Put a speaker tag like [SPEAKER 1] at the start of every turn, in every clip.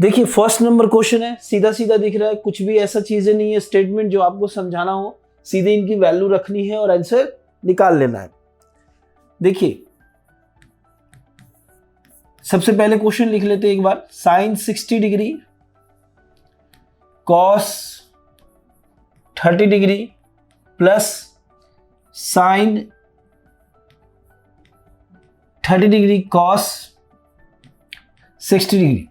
[SPEAKER 1] देखिए first number question है, सीधा सीधा दिख रहा है, कुछ भी ऐसा चीजें नहीं है स्टेटमेंट जो आपको समझाना हो, सीधे इनकी वैल्यू रखनी है और आंसर निकाल लेना है। देखिए सबसे पहले क्वेश्चन लिख लेते हैं एक बार, sine 60 degree cos 30 degree plus sine 30 degree cos 60 degree.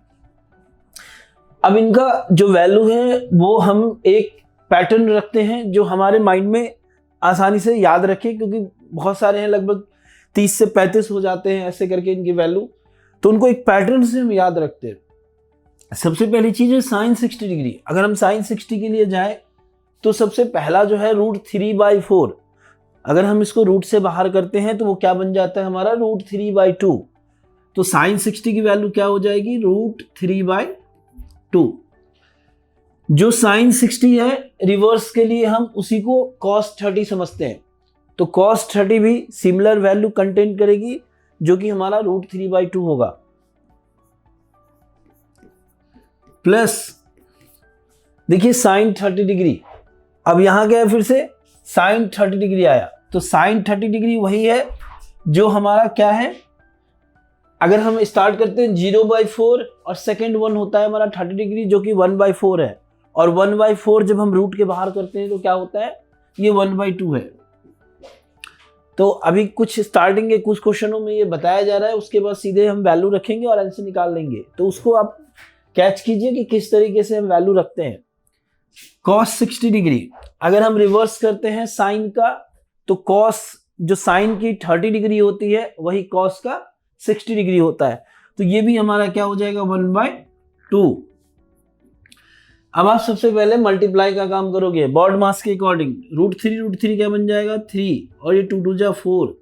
[SPEAKER 1] अब इनका जो वैल्यू है वो हम एक पैटर्न रखते हैं जो हमारे माइंड में आसानी से याद रखें, क्योंकि बहुत सारे हैं, लगभग 30 से 35 हो जाते हैं ऐसे करके इनकी वैल्यू, तो उनको एक पैटर्न से हम याद रखते हैं। सबसे पहली चीज है साइन 60 डिग्री। अगर हम साइन 60 के लिए जाएं तो सबसे पहला जो है √3/4, अगर हम इसको रूट से बाहर करते हैं तो वो क्या बन जाता है हमारा √3/2। तो साइन 60 की वैल्यू क्या हो जाएगी √3/2। जो साइन 60 है रिवर्स के लिए हम उसी को cos 30 समझते हैं, तो cos 30 भी सिमिलर वैल्यू कंटेन करेगी जो कि हमारा √3/2 होगा। प्लस देखिए साइन 30 डिग्री, अब यहां क्या है, फिर से साइन 30 डिग्री आया, तो साइन 30 डिग्री वही है जो हमारा क्या है, अगर हम स्टार्ट करते हैं 0/4 और सेकेंड वन होता है हमारा 30 डिग्री जो कि 1/4 है, और 1/4 जब हम रूट के बाहर करते हैं तो क्या होता है, ये 1/2 है। तो अभी कुछ स्टार्टिंग के कुछ क्वेश्चनों में ये बताया जा रहा है, उसके बाद सीधे हम वैल्यू रखेंगे और आंसर निकाल लेंगे, तो उसको आप कैच कीजिए कि किस तरीके से हम वैल्यू रखते हैं। cos 60 डिग्री अगर हम रिवर्स करते हैं साइन का, तो cos जो साइन की 30 डिग्री होती है वही cos का 60 डिग्री होता है, तो ये भी हमारा क्या हो जाएगा 1/2। अब आप सबसे पहले मल्टीप्लाई का काम करोगे बॉड मास के अकॉर्डिंग, √3 क्या बन जाएगा 3, और ये 2 2 जा 4,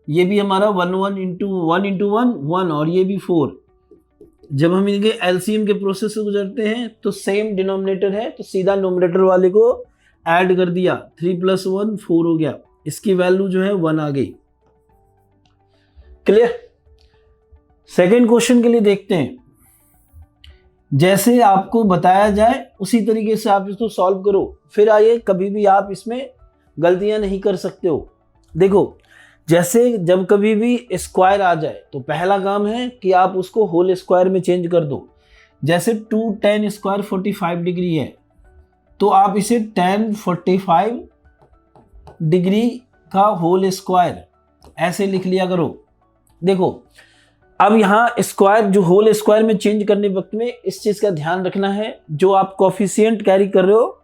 [SPEAKER 1] ये भी हमारा 1 1 इंटू 1 इंटू 1 1, और ये भी 4। जब हम इनके एलसीएम के प्रोसेस से गुजरते हैं तो सेम डिनोमिनेटर है, तो सीधा नोमिनेटर वाले को ऐड कर दिया, 3 + 1 4 हो गया, इसकी वैल्यू जो है 1 आ गई। क्लियर। सेकेंड क्वेश्चन के लिए देखते हैं, जैसे आपको बताया जाए उसी तरीके से आप इसको सॉल्व करो, फिर आइए कभी भी आप इसमें गलतियां नहीं कर सकते हो। देखो जैसे जब कभी भी स्क्वायर आ जाए तो पहला काम है कि आप उसको होल स्क्वायर में चेंज कर दो। जैसे 2 tan स्क्वायर 45 डिग्री है, तो आप इसे tan 45 डिग्री का होल स्क्वायर ऐसे लिख लिया करो। देखो अब यहाँ स्क्वायर जो होल स्क्वायर में चेंज करने वक्त में इस चीज का ध्यान रखना है, जो आप कोफिशिएंट कैरी कर रहे हो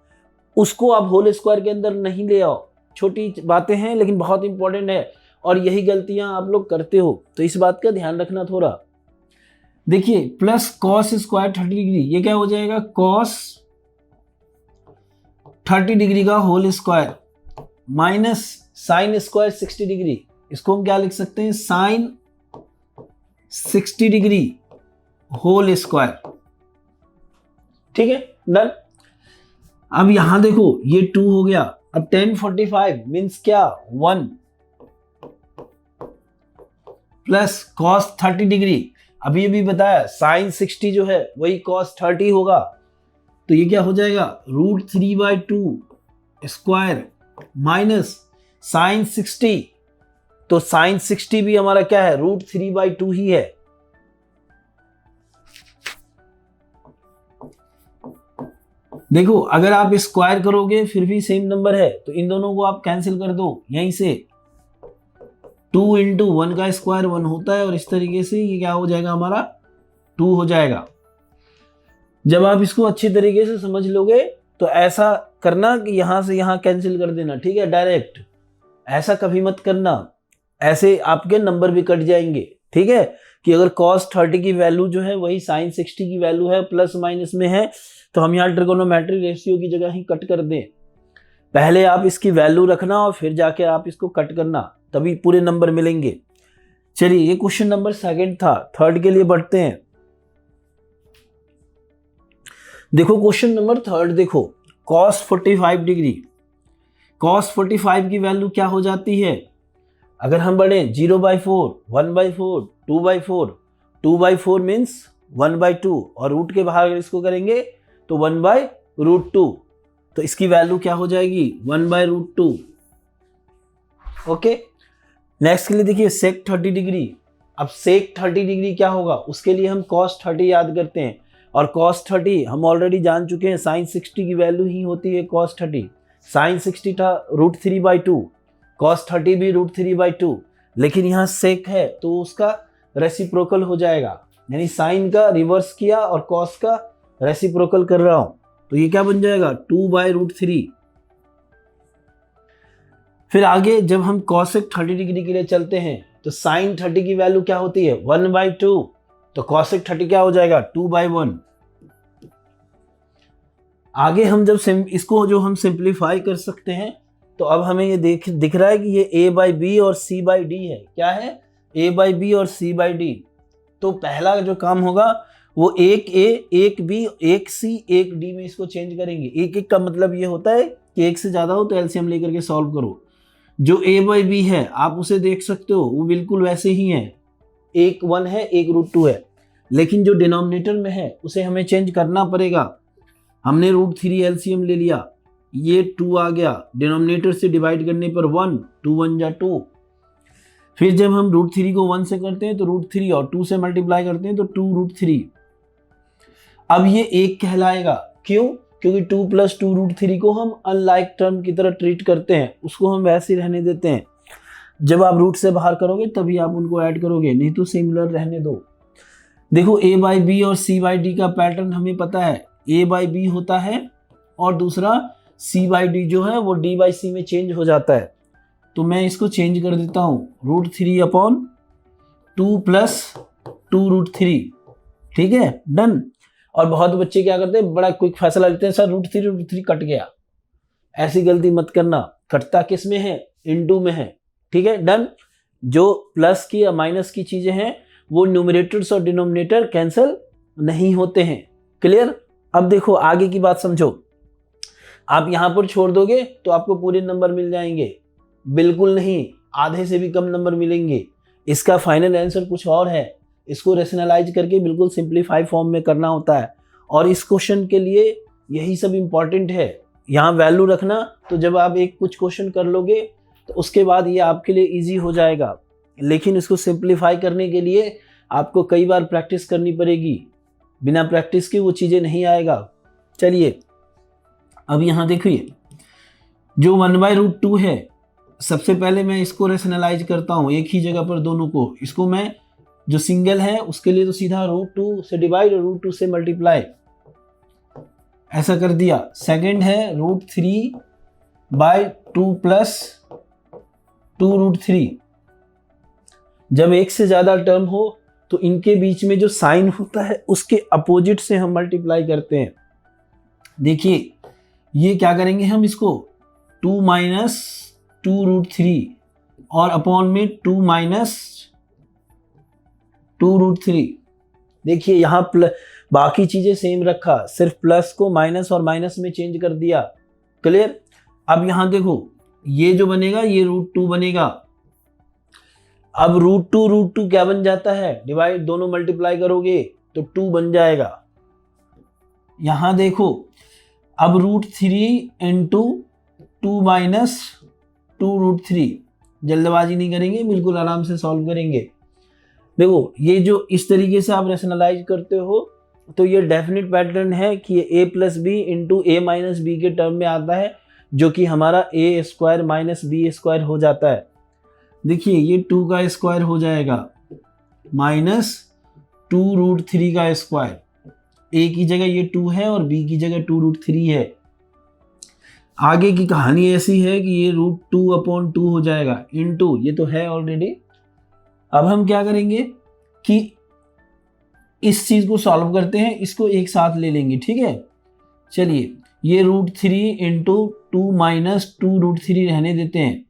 [SPEAKER 1] उसको आप होल स्क्वायर के अंदर नहीं ले आओ। छोटी बातें हैं लेकिन बहुत इंपॉर्टेंट है, और यही गलतियां आप लोग करते हो, तो इस बात का ध्यान रखना थोड़ा। देखिए प्लस cos स्क्वायर 30 डिग्री, ये क्या हो जाएगा cos 30 डिग्री का whole square minus sine square 60 degree, इसको हम क्या लिख सकते हैं साइन 60 डिग्री होल स्क्वायर। ठीक है, डन। अब यहां देखो ये 2 हो गया, अब tan 45 मीन्स क्या 1 प्लस cos 30 डिग्री, अभी ये भी बताया साइन 60 जो है वही cos 30 होगा, तो ये क्या हो जाएगा √3/2 स्क्वायर माइनस साइन 60, तो साइन 60 भी हमारा क्या है √3/2 ही है। देखो अगर आप स्क्वायर करोगे फिर भी सेम नंबर है, तो इन दोनों को आप कैंसिल कर दो यहीं से, 2 × 1 का स्क्वायर 1 होता है, और इस तरीके से ये क्या हो जाएगा हमारा 2 हो जाएगा। जब आप इसको अच्छी तरीके से समझ लोगे तो ऐसा करना कि यहां से यहां कैंसिल कर देना, ठीक है, डायरेक्ट। ऐसा कभी मत करना, ऐसे आपके नंबर भी कट जाएंगे। ठीक है, कि अगर cos 30 की वैल्यू जो है वही sin 60 की वैल्यू है, प्लस माइनस में है, तो हम यहाँ ट्रिगोनोमेट्रिक रेशियो की जगह ही कट कर दें। पहले आप इसकी वैल्यू रखना और फिर जाके आप इसको कट करना, तभी पूरे नंबर मिलेंगे। चलिए ये क्वेश्चन नंबर 2 था। थर्ड के लिए बढ़ते हैं। देखो क्वेश्चन नंबर 3 देखो, cos 45 डिग्री, cos 45 की वैल्यू क्या हो जाती है, अगर हम बढ़े 0/4, 1/4, 2/4, 2/4 मीन्स 1/2 और रूट के बाहर अगर इसको करेंगे तो 1/√2, तो इसकी वैल्यू क्या हो जाएगी 1/√2। ओके, नेक्स्ट के लिए देखिए सेक 30 डिग्री। अब सेक 30 डिग्री क्या होगा, उसके लिए हम cos 30 याद करते हैं, और cos 30 हम ऑलरेडी जान चुके हैं sin 60 की वैल्यू ही होती है cos 30। sin 60 था √3/2, cos 30 भी √3/2, लेकिन यहाँ सेक है तो उसका रेसिप्रोकल हो जाएगा, यानी साइन का रिवर्स किया और cos का रेसिप्रोकल कर रहा हूं, तो ये क्या बन जाएगा 2/√3। फिर आगे जब हम cosec 30 डिग्री के लिए चलते हैं तो sin 30 की वैल्यू क्या होती है 1/2, तो cosec 30 क्या हो जाएगा 2/1। आगे हम जब इसको जो हम सिंप्लीफाई कर सकते हैं, तो अब हमें ये दिख रहा है कि ये a/b और c/d है। क्या है a/b और c/d। तो पहला जो काम होगा वो एक a, एक b, एक c, एक d में इसको चेंज करेंगे। एक एक का मतलब ये होता है कि एक से ज़्यादा हो तो एलसीएम लेकर के सॉल्व करो। जो a/b है आप उसे देख सकते हो, वो बिल्कुल वैसे ही है, एक 1 है एक √2 है, लेकिन जो डिनोमिनेटर में है उसे हमें चेंज करना पड़ेगा। हमने √3 एलसीएम ले लिया, ये 2 आ गया, डिनोमिनेटर से डिवाइड करने पर 1, 2 1 जा 2। फिर जब हम √3 को 1 से करते हैं तो √3 और 2 से मल्टीप्लाई करते हैं तो 2√3। अब ये एक कहलाएगा, क्यों? क्योंकि 2 + 2√3 को हम अनलाइक टर्म की तरह ट्रीट करते हैं, उसको हम वैसे ही रहने देते हैं। जब आप रूट से बाहर करोगे तभी आप उनको ऐड करोगे, नहीं तो सिमिलर रहने दो। देखो a/b और c/d का पैटर्न हमें पता है, a/b होता है और दूसरा c/d जो है वो d/c में चेंज हो जाता है। तो मैं इसको चेंज कर देता हूँ, √3/2 + 2√3, ठीक है, डन। और बहुत बच्चे क्या करते हैं, बड़ा क्विक फैसला लेते हैं, सर √3 कट गया। ऐसी गलती मत करना, कटता किस में है, इनटू में है, ठीक है, डन। जो प्लस की या माइनस की चीजें हैं वो न्यूमरेटर्स और डिनोमिनेटर कैंसिल नहीं होते हैं, क्लियर। अब देखो आगे की बात समझो, आप यहां पर छोड़ दोगे तो आपको पूरे नंबर मिल जाएंगे, बिल्कुल नहीं, आधे से भी कम नंबर मिलेंगे। इसका फाइनल आंसर कुछ और है, इसको रेशनलाइज करके बिल्कुल सिंप्लीफाई फॉर्म में करना होता है, और इस क्वेश्चन के लिए यही सब इंपॉर्टेंट है। यहाँ वैल्यू रखना, तो जब आप एक कुछ क्वेश्चन कर लोगे तो उसके बाद ये आपके लिए इजी हो जाएगा, लेकिन इसको सिंप्लीफाई करने के लिए आपको कई बार प्रैक्टिस करनी पड़ेगी, बिना प्रैक्टिस के वो चीज़ें नहीं आएगा। चलिए अब यहाँ देखिए, जो 1/√2 है, सबसे पहले मैं इसको रेशनलाइज करता हूँ एक ही जगह पर दोनों को। इसको मैं जो सिंगल है उसके लिए तो सीधा √2 से डिवाइड और √2 से मल्टीप्लाई, ऐसा कर दिया। सेकंड है √3/2 + 2√3। जब एक से ज़्यादा टर्म हो तो इनके बीच में जो साइन होता है उसके अपोजिट से हम मल्टीप्लाई करते हैं। देखिए ये क्या करेंगे हम, इसको 2 - 2√3 और अपॉन में 2 - 2√3। देखिए यहाँ बाकी चीजें सेम रखा, सिर्फ प्लस को माइनस और माइनस में चेंज कर दिया, क्लियर। अब यहाँ देखो ये जो बनेगा ये √2 बनेगा। अब √2 क्या बन जाता है, डिवाइड, दोनों मल्टीप्लाई करोगे तो 2 बन जाएगा। यहां देखो अब √3 × 2 - 2√3, जल्दबाजी नहीं करेंगे, बिल्कुल आराम से सॉल्व करेंगे। देखो ये जो इस तरीके से आप रेशनलाइज करते हो तो ये डेफिनेट पैटर्न है कि ये a + b × a - b के टर्म में आता है, जो कि हमारा a² - b² हो जाता है। देखिए ये 2 का स्क्वायर हो जाएगा -2√3 का स्क्वायर, a की जगह ये 2 है और b की जगह 2√3 है। आगे की कहानी ऐसी है कि ये √2/2 हो जाएगा, इनटू, ये तो है ऑलरेडी। अब हम क्या करेंगे कि इस चीज को सॉल्व करते हैं, इसको एक साथ ले लेंगे, ठीक है। चलिए ये √3 × 2 - 2√3 रहने देते हैं,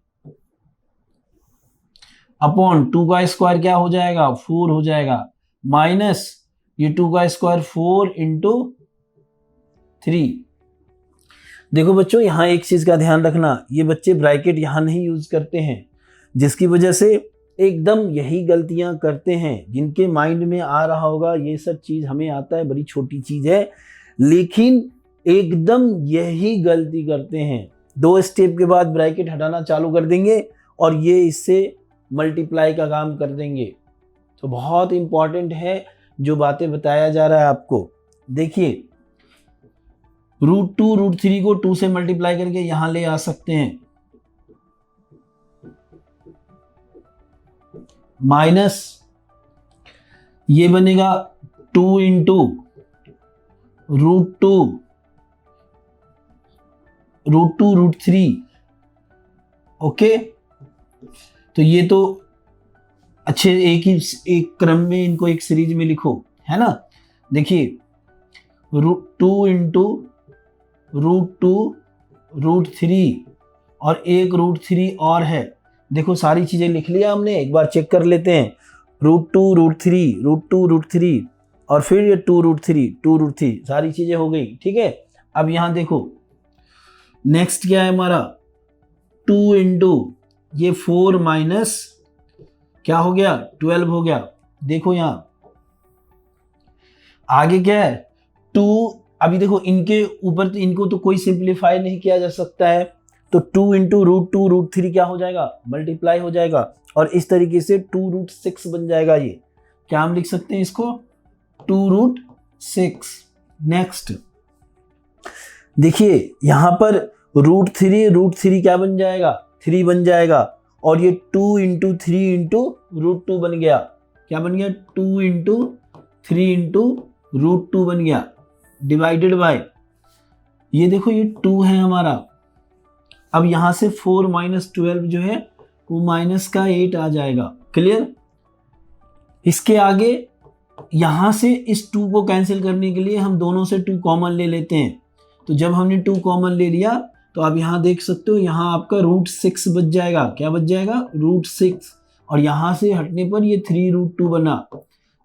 [SPEAKER 1] अपॉन 2 का स्क्वायर क्या हो जाएगा 4 हो जाएगा, माइनस ये 2 का स्क्वायर 4 × 3। देखो बच्चों यहाँ एक चीज का ध्यान रखना, ये बच्चे ब्रैकेट यहाँ नहीं यूज करते हैं, जिसकी वजह से एकदम यही गलतियां करते हैं। जिनके माइंड में आ रहा होगा ये सब चीज हमें आता है, बड़ी छोटी चीज है, लेकिन एकदम यही गलती करते हैं। 2 स्टेप के बाद ब्रैकेट हटाना चालू कर देंगे और ये इससे मल्टीप्लाई का काम कर देंगे। तो बहुत इंपॉर्टेंट है जो बातें बताया जा रहा है आपको। देखिए √2 √3 को 2 से मल्टीप्लाई करके यहां ले आ सकते हैं, माइनस ये बनेगा 2 इंटू √2 √3। ओके, तो ये तो अच्छे एक क्रम में इनको एक सीरीज में लिखो, है ना। देखिए 2 इंटू √2 √3 और एक √3 और है। देखो सारी चीजें लिख लिया हमने, एक बार चेक कर लेते हैं। √2 √3 और फिर ये 2 √3 सारी चीजें हो गई, ठीक है। अब यहां देखो नेक्स्ट क्या है हमारा, 2 इंटू ये 4 माइनस क्या हो गया 12 हो गया। देखो यहां आगे क्या है 2। अभी देखो इनके ऊपर तो इनको तो कोई सिंप्लीफाई नहीं किया जा सकता है, तो 2 इंटू √2 √3 क्या हो जाएगा, मल्टीप्लाई हो जाएगा और इस तरीके से 2 √6 बन जाएगा। ये क्या हम लिख सकते हैं इसको 2 √6। नेक्स्ट देखिए यहां पर √3 क्या बन जाएगा 3 बन जाएगा और ये 2 इंटू 3 इंटू √2 बन गया। क्या बन गया 2 इंटू 3 इंटू √2 बन गया, डिवाइडेड बाय ये देखो ये 2 है हमारा। अब यहां से 4 माइनस 12 जो है वो माइनस का 8 आ जाएगा। क्लियर। इसके आगे यहां से इस 2 को कैंसिल करने के लिए हम दोनों से 2 कॉमन ले लेते हैं। तो जब हमने 2 कॉमन ले लिया तो आप यहां देख सकते हो यहां आपका √6 बच जाएगा। क्या बच जाएगा √6 और यहां से हटने पर ये 3 √2 बना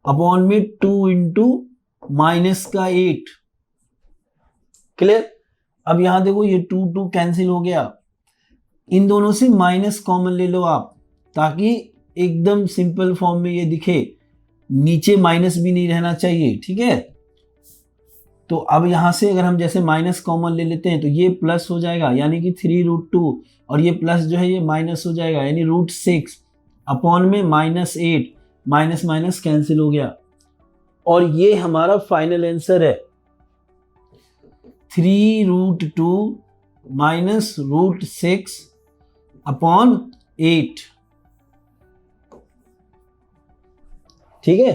[SPEAKER 1] अपॉन में 2 इंटू माइनस का 8। क्लियर। अब यहां देखो ये 2 कैंसिल हो गया, इन दोनों से माइनस कॉमन ले लो आप ताकि एकदम सिंपल फॉर्म में ये दिखे, नीचे माइनस भी नहीं रहना चाहिए, ठीक है। तो अब यहां से अगर हम जैसे माइनस कॉमन ले लेते हैं तो ये प्लस हो जाएगा यानी कि 3 √2 और ये प्लस जो है ये माइनस हो जाएगा यानी √6 अपॉन में -8, माइनस माइनस कैंसिल हो गया और ये हमारा फाइनल आंसर है 3 √2 माइनस √6 अपॉन 8। ठीक है।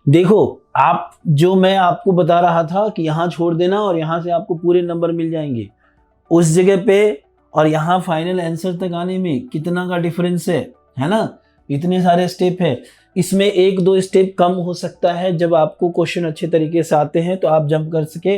[SPEAKER 1] देखो आप जो मैं आपको बता रहा था कि यहां छोड़ देना और यहां से आपको पूरे नंबर मिल जाएंगे, उस जगह पे और यहां फाइनल आंसर तक आने में कितना का डिफरेंस है ना। इतने सारे स्टेप है, इसमें 1-2 स्टेप कम हो सकता है। जब आपको क्वेश्चन अच्छे तरीके से आते हैं तो आप जंप कर सके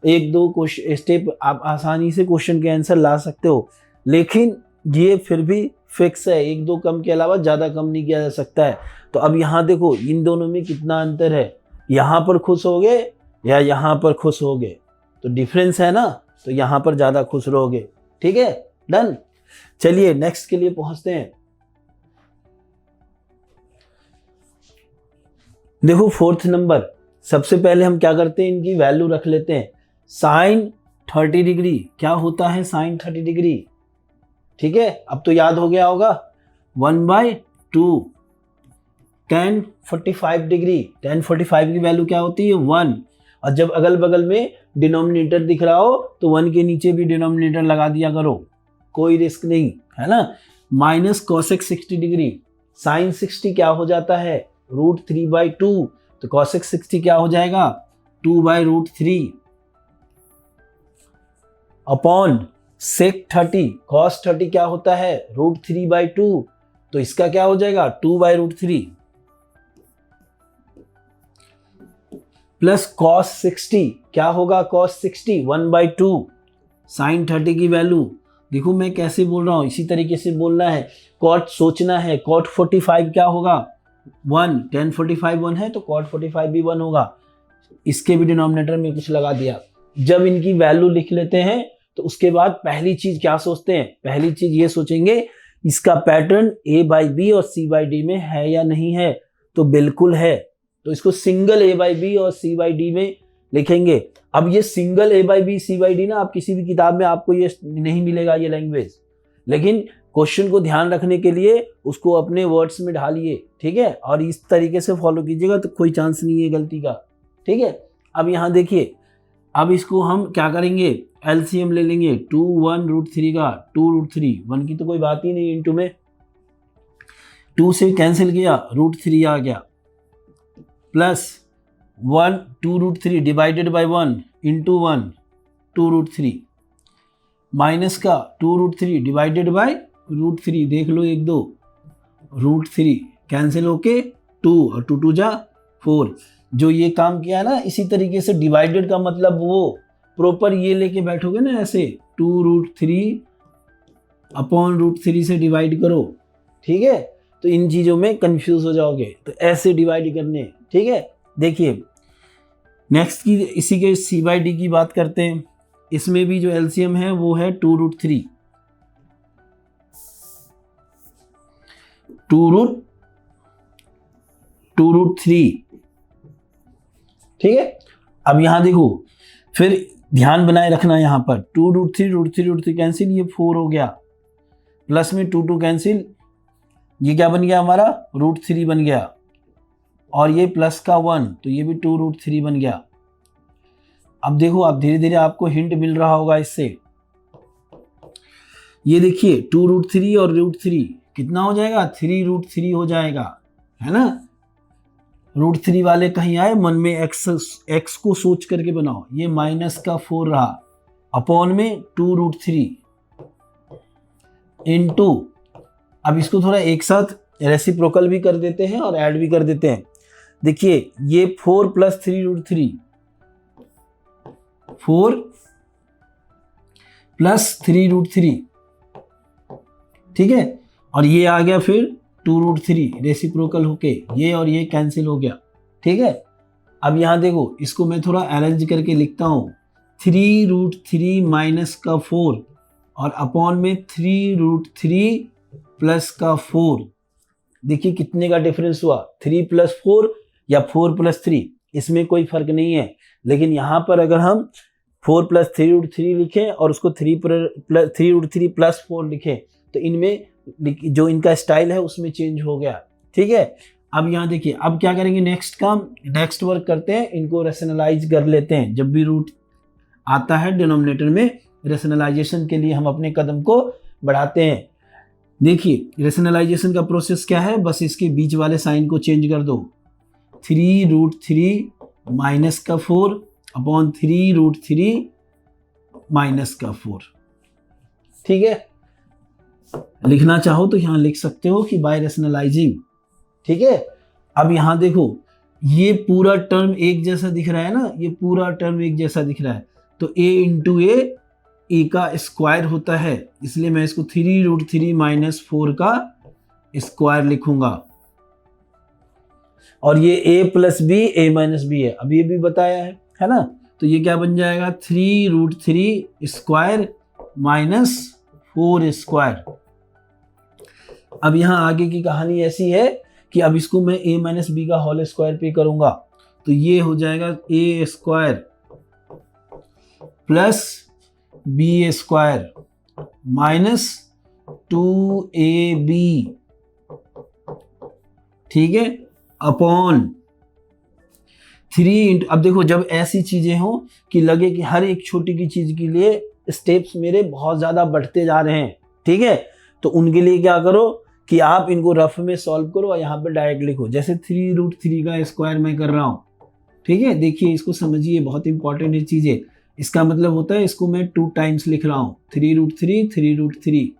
[SPEAKER 1] 1-2 स्टेप आप आसानी से क्वेश्चन के आंसर ला सकते हो, लेकिन ये फिर भी फिक्स है, 1-2 कम के अलावा ज़्यादा कम नहीं किया जा सकता है। तो अब यहाँ देखो इन दोनों में कितना अंतर है, यहाँ पर खुश हो गए या यहाँ पर खुश हो गए, तो डिफरेंस है ना, तो यहाँ पर ज़्यादा खुश रहोगे। ठीक है, डन। चलिए नेक्स्ट के लिए पहुंचते हैं। देखो 4th नंबर, सबसे पहले हम क्या करते हैं इनकी वैल्यू रख लेते हैं। साइन 30 डिग्री क्या होता है, साइन 30 डिग्री। ठीक है, अब तो याद हो गया होगा 1/2 tan 45 डिग्री। tan 45 की वैल्यू क्या होती है 1, और जब अगल बगल में डिनोमिनेटर दिख रहा हो तो 1 के नीचे भी डिनोमिनेटर लगा दिया करो, कोई रिस्क नहीं है ना। माइनस cosec 60 डिग्री, साइन 60 क्या हो जाता है √3/2, तो cosec 60 क्या हो जाएगा 2/√3 अपॉन sec 30, cos 30 क्या होता है √3/2, तो इसका क्या हो जाएगा 2/√3 प्लस cos 60 क्या होगा cos 60 1/2 sin 30 की वैल्यू। देखो मैं कैसे बोल रहा हूं, इसी तरीके से बोलना है, cot सोचना है। cot 45 क्या होगा 1, tan 45 1 है तो cot 45 भी 1 होगा, इसके भी डिनोमिनेटर में कुछ लगा दिया। जब इनकी वैल्यू लिख लेते हैं तो उसके बाद पहली चीज क्या सोचते हैं, पहली चीज ये सोचेंगे इसका पैटर्न a/b और c/d में है या नहीं है, तो बिल्कुल है, तो इसको सिंगल a/b और c/d में लिखेंगे। अब ये सिंगल a/b c/d ना आप किसी भी किताब में आपको ये नहीं मिलेगा ये लैंग्वेज, लेकिन क्वेश्चन को ध्यान रखने के लिए उसको अपने वर्ड्स में ढालिए, ठीक है, और इस तरीके से फॉलो कीजिएगा तो कोई चांस नहीं है गलती का, ठीक है। अब यहाँ देखिए, अब इसको हम क्या करेंगे, एलसीएम ले लेंगे 2 1√3 का, 2√3, 1 की तो कोई बात ही नहीं, इंटू में 2 से कैंसिल किया, √3 आ गया, plus 1 2√3 divided by 1 into 1 2√3, minus का 2√3 डिवाइडेड बाय √3, देख लो 1 2 √3 कैंसिल होके 2 और 2 2 जा 4। जो ये काम किया ना, इसी तरीके से डिवाइडेड का मतलब वो प्रॉपर ये लेके बैठोगे ना ऐसे 2√3 अपॉन √3 से डिवाइड करो, ठीक है, तो इन चीज़ों में कंफ्यूज हो जाओगे, तो ऐसे डिवाइड करने, ठीक है। देखिए नेक्स्ट की इसी के c/d की बात करते हैं। इसमें भी जो एलसीएम है वो है 2√3, 2√3, ठीक है। अब यहां देखो, फिर ध्यान बनाए रखना, यहां पर 2√3 √3 कैंसिल, ये 4 हो गया, प्लस में 2 2 कैंसिल, ये क्या बन गया हमारा √3 बन गया, और ये प्लस का 1 तो ये भी 2√3 बन गया। अब देखो, आप धीरे धीरे आपको हिंट मिल रहा होगा इससे, ये देखिए 2√3 और √3 कितना हो जाएगा, 3√3 हो जाएगा, है ना। √3 वाले कहीं आए, मन में x को सोच करके बनाओ, ये माइनस का 4 रहा, अपॉन में 2√3 इंटू, अब इसको थोड़ा एक साथ रेसिप्रोकल भी कर देते हैं और ऐड भी कर देते हैं। देखिए ये 4 प्लस 3√3, 4 प्लस 3√3, ठीक है, और ये आ गया फिर 2√3 रेसिप्रोकल होके, ये और ये कैंसिल हो गया, ठीक है। अब यहां देखो, इसको मैं थोड़ा अरेंज करके लिखता हूं, 3√3 माइनस का 4 और अपॉन में 3√3 प्लस का 4। देखिए कितने का डिफरेंस हुआ, 3 + 4 या 4 + 3, इसमें कोई फर्क नहीं है। लेकिन यहाँ पर अगर हम 4 + 3√3 लिखें और उसको 3√3 + 4 लिखें, तो इनमें जो इनका स्टाइल है उसमें चेंज हो गया, ठीक है। अब यहाँ देखिए, अब क्या करेंगे, नेक्स्ट वर्क करते हैं, इनको रेशनलाइज कर लेते हैं। जब भी रूट आता है डिनोमिनेटर में, रेशनलाइजेशन के लिए हम अपने कदम को बढ़ाते हैं। देखिए रेशनलाइजेशन का प्रोसेस क्या है, बस इसके बीच वाले साइन को चेंज कर दो, 3√3 माइनस का 4 अपॉन 3√3 माइनस का 4, ठीक है। लिखना चाहो तो यहाँ लिख सकते हो कि बाय रेशनलाइजिंग, ठीक है। अब यहाँ देखो, ये पूरा टर्म एक जैसा दिख रहा है ना, ये पूरा टर्म एक जैसा दिख रहा है, तो a इंटू ए का स्क्वायर होता है, इसलिए मैं इसको 3√3 माइनस 4 का स्क्वायर लिखूंगा। और ये a plus b a minus b है, अब ये भी बताया है ना, तो ये क्या बन जाएगा 3√3 स्क्वायर माइनस 4 स्क्वायर। अब यहाँ आगे की कहानी ऐसी है कि अब इसको मैं a माइनस बी का होल स्क्वायर पे करूंगा, तो ये हो जाएगा a square plus b square minus 2ab, ठीक है, अपॉन 3 अब देखो, जब ऐसी चीजें हो कि लगे कि हर एक छोटी की चीज के लिए स्टेप्स मेरे बहुत ज्यादा बढ़ते जा रहे हैं, ठीक है, तो उनके लिए क्या करो कि आप इनको रफ में सॉल्व करो और यहाँ पे डायरेक्ट लिखो। जैसे 3√3 का स्क्वायर मैं कर रहा हूँ, ठीक है, देखिए इसको समझिए, बहुत इंपॉर्टेंट है चीजें। इसका मतलब होता है, इसको मैं 2 टाइम्स लिख रहा हूँ, 3√3 3√3,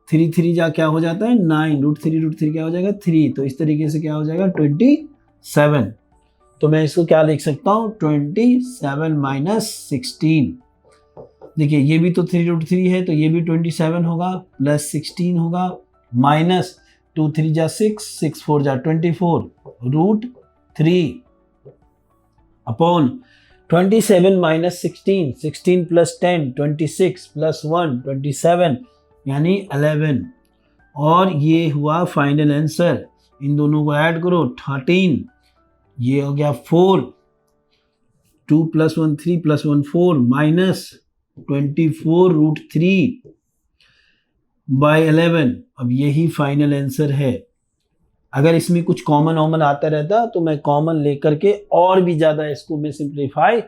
[SPEAKER 1] 3 3 जा क्या हो जाता है 9, √3 क्या हो जाएगा 3, तो इस तरीके से क्या हो जाएगा 27। तो मैं इसको क्या लिख सकता हूँ 27 माइनस 16। देखिए ये भी तो 3√3 है, तो ये भी 27 होगा, प्लस 16 होगा, माइनस 2 3 जा 6, 6 4 जा 24 √3 अपॉन 27 माइनस 16, 16 प्लस 10 26 प्लस 1 27 यानी 11, और ये हुआ फाइनल आंसर। इन दोनों को ऐड करो 13, ये हो गया 4, 2 + 1 3 + 1 4 माइनस 24√3/11। अब यही फाइनल आंसर है। अगर इसमें कुछ कॉमन आता रहता तो मैं कॉमन लेकर के और भी ज़्यादा इसको मैं सिंप्लीफाई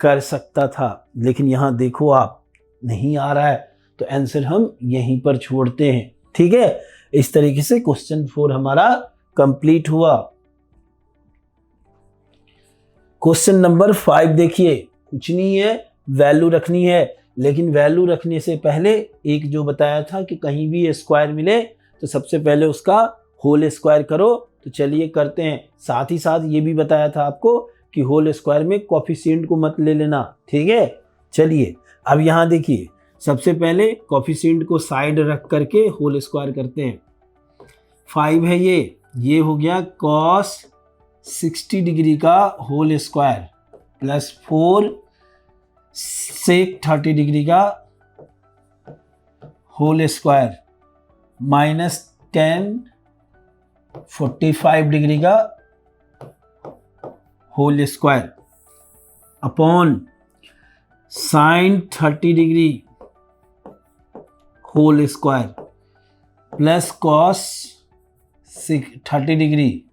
[SPEAKER 1] कर सकता था, लेकिन यहाँ देखो आप नहीं आ रहा है तो आंसर हम यहीं पर छोड़ते हैं। ठीक है, इस तरीके से क्वेश्चन 4 हमारा कंप्लीट हुआ। क्वेश्चन नंबर 5 देखिए, कुछ नहीं है, वैल्यू रखनी है, लेकिन वैल्यू रखने से पहले एक जो बताया था कि कहीं भी स्क्वायर मिले तो सबसे पहले उसका होल स्क्वायर करो। तो चलिए करते हैं। साथ ही साथ ये भी बताया था आपको कि होल स्क्वायर में कोफिशिएंट को मत ले लेना। ठीक है, चलिए अब यहाँ देखिए, सबसे पहले कोफिशिएंट को साइड रख करके होल स्क्वायर करते हैं। 5 है ये हो गया cos 60 डिग्री का whole square plus 4 sec 30 degree का होल स्क्वायर माइनस 10 45 डिग्री का whole square upon sin 30 degree whole square plus cos 30 degree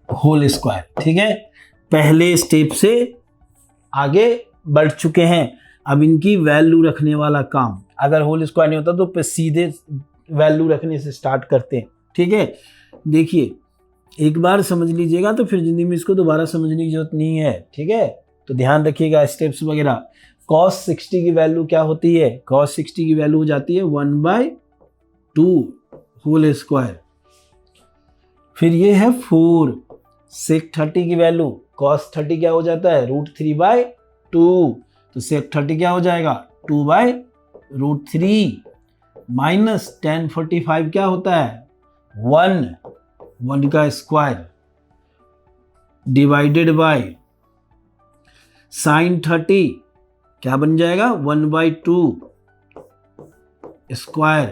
[SPEAKER 1] whole square. ठीक है, पहले स्टेप से आगे बढ़ चुके हैं। अब इनकी वैल्यू रखने वाला काम, अगर होल स्क्वायर नहीं होता तो सीधे वैल्यू रखने से स्टार्ट करते हैं। ठीक है, देखिए एक बार समझ लीजिएगा तो फिर जिंदगी में इसको दोबारा समझने की जरूरत नहीं है। ठीक है, तो ध्यान रखिएगा स्टेप्स वगैरह। cos 60 की वैल्यू क्या होती है? cos 60 की वैल्यू हो जाती है 1/2 होल स्क्वायर। फिर ये है 4 sec 30 की वैल्यू, cos 30 क्या हो जाता है? √3/2, तो sec 30 क्या हो जाएगा? 2/√3 माइनस 10 45 क्या होता है? 1 का स्क्वायर डिवाइडेड बाय sin 30 क्या बन जाएगा? 1/2 स्क्वायर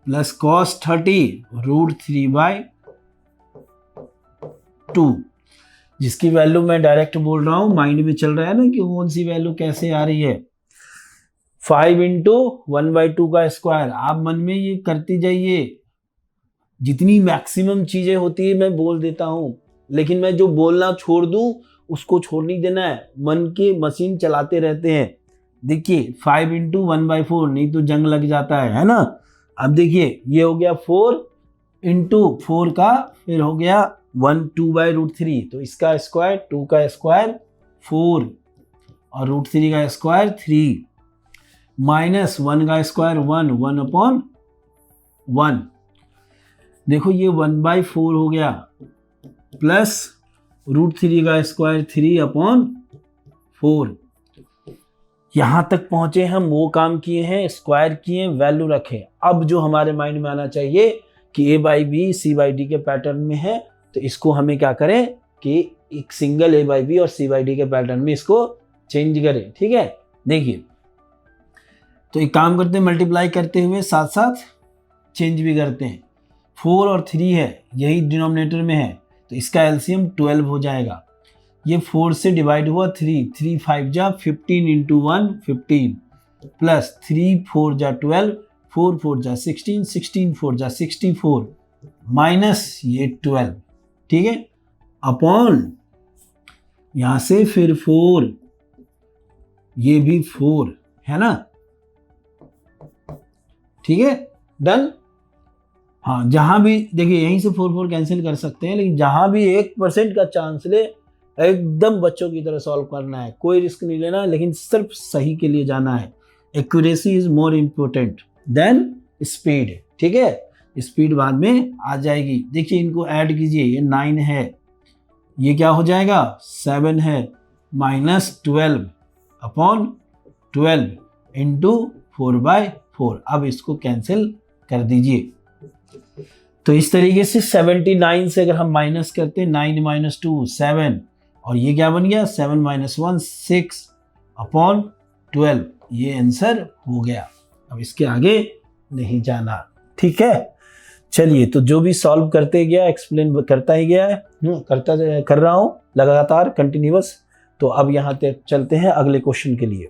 [SPEAKER 1] प्लस cos 30 √3/2, जिसकी वैल्यू मैं डायरेक्ट बोल रहा हूं, माइंड में चल रहा है ना कि कौन सी वैल्यू कैसे आ रही है। 5 × 1/2 का स्क्वायर, आप मन में ये करते जाइए। जितनी मैक्सिमम चीजें होती है मैं बोल देता हूं, लेकिन मैं जो बोलना छोड़ दूं उसको छोड़ नहीं देना है। मन के मशीन चलाते रहते हैं। देखिए 5 × 1/4, नहीं तो जंग लग जाता है ना। अब देखिए ये हो गया 4 × 4 का, फिर हो गया 2/√3, तो इसका स्क्वायर 2 का स्क्वायर 4 और √3 का स्क्वायर 3 माइनस 1 का स्क्वायर 1/1। देखो ये 1/4 हो गया प्लस √3 का स्क्वायर 3/4। यहां तक पहुंचे हम, वो काम किए हैं, स्क्वायर किए, वैल्यू रखे। अब जो हमारे माइंड में आना चाहिए कि a/b c/d के पैटर्न में है, तो इसको हमें क्या करें कि एक सिंगल a/b और c/d के पैटर्न में इसको चेंज करें। ठीक है, देखिए तो एक काम करते हैं, मल्टीप्लाई करते हुए साथ साथ चेंज भी करते हैं। 4 और 3 है, यही डिनोमिनेटर में है, तो इसका एलसीएम 12 हो जाएगा। ये 4 से डिवाइड हुआ 3 5 जा 15 × 1 15 प्लस 3 4 जा 12 4 4 जा 16 16 4 जा 64 माइनस ये 12। ठीक है, अपॉन यहां से फिर 4, ये भी 4 है ना। ठीक है, डन। हाँ, जहां भी देखिए यहीं से 4 4 कैंसिल कर सकते हैं, लेकिन जहां भी 1% का चांस ले, एकदम बच्चों की तरह सॉल्व करना है, कोई रिस्क नहीं लेना है, लेकिन सिर्फ सही के लिए जाना है। Accuracy is more important then speed. ठीक है, स्पीड बाद में आ जाएगी। देखिए इनको ऐड कीजिए, ये 9 है, ये क्या हो जाएगा? 7 है माइनस 12/12 इंटू 4/4। अब इसको कैंसिल कर दीजिए। तो इस तरीके से 79 से अगर हम माइनस करते हैं, 9 - 2 7, और ये क्या बन गया? 7 - 1 6/12 12, ये आंसर हो गया। अब इसके आगे नहीं जाना, ठीक है। चलिए, तो जो भी सॉल्व करते गया एक्सप्लेन करता ही गया है, कर रहा हूँ लगातार कंटिन्यूअस। तो अब यहाँ चलते हैं अगले क्वेश्चन के लिए।